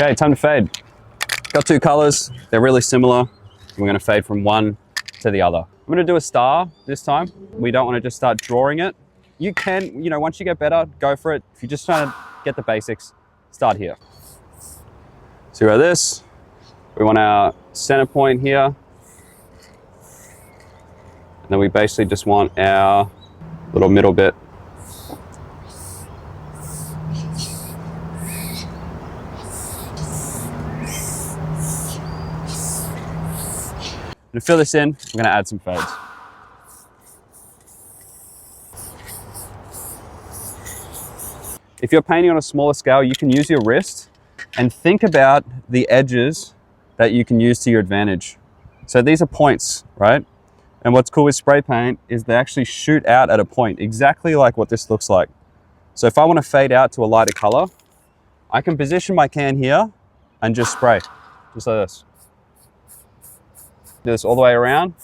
Okay, time to fade. Got two colors, they're really similar. We're gonna fade from one to the other. I'm gonna do a star this time. We don't wanna just start drawing it. You can, once you get better, go for it. If you're just trying to get the basics, start here. So we got this. We want our center point here. And then we basically just want our little middle bit. To fill this in, we're gonna add some fades. If you're painting on a smaller scale, you can use your wrist and think about the edges that you can use to your advantage. So these are points, right? And what's cool with spray paint is they actually shoot out at a point, exactly like what this looks like. So if I want to fade out to a lighter color, I can position my can here and just spray, just like this. Do this all the way around.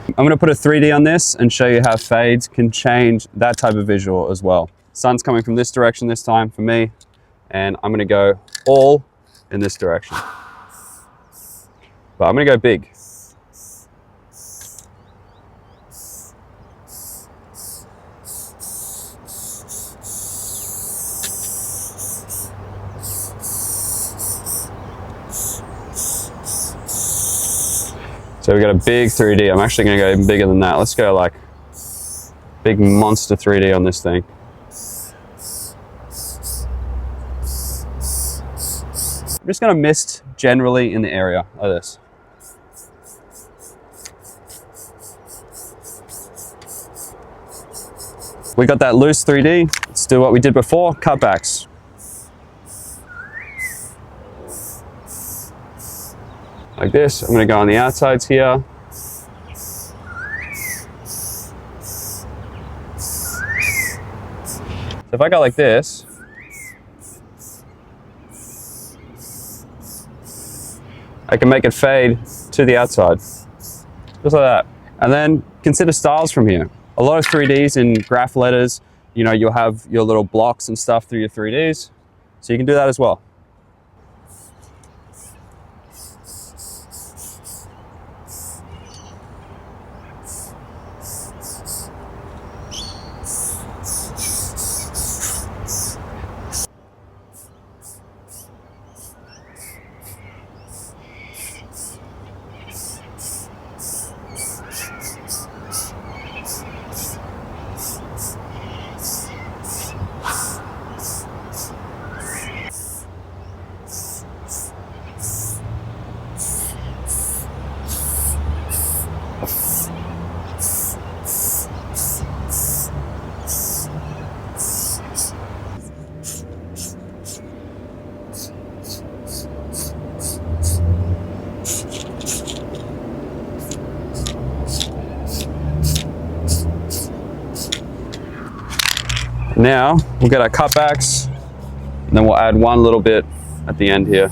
I'm going to put a 3D on this and show you how fades can change that type of visual as well. Sun's coming from this direction this time for me, and I'm going to go all in this direction. But I'm going to go big. So we got a big 3D. I'm actually going to go even bigger than that. Let's go like big monster 3D on this thing. I'm just going to mist generally in the area like this. We got that loose 3D. Let's do what we did before, cutbacks. Like this. I'm going to go on the outsides here. So if I go like this, I can make it fade to the outside, just like that. And then consider styles from here. A lot of 3Ds in graph letters, you'll have your little blocks and stuff through your 3Ds. So you can do that as well. Now we'll get our cutbacks, and then we'll add one little bit at the end here.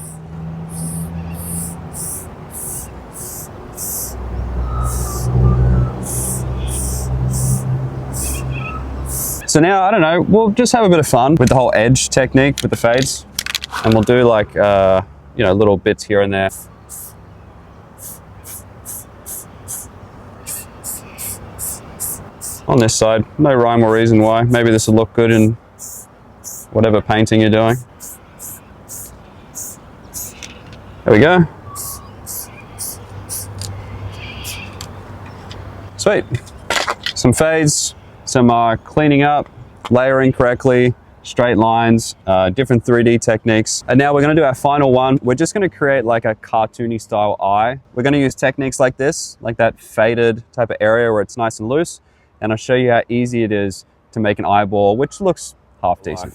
So now, I don't know, we'll just have a bit of fun with the whole edge technique with the fades, and we'll do like, little bits here and there. On this side, no rhyme or reason why. Maybe this will look good in whatever painting you're doing. There we go. Sweet. Some fades, some cleaning up, layering correctly, straight lines, different 3D techniques. And now we're gonna do our final one. We're just gonna create like a cartoony style eye. We're gonna use techniques like this, like that faded type of area where it's nice and loose. And I'll show you how easy it is to make an eyeball, which looks half decent.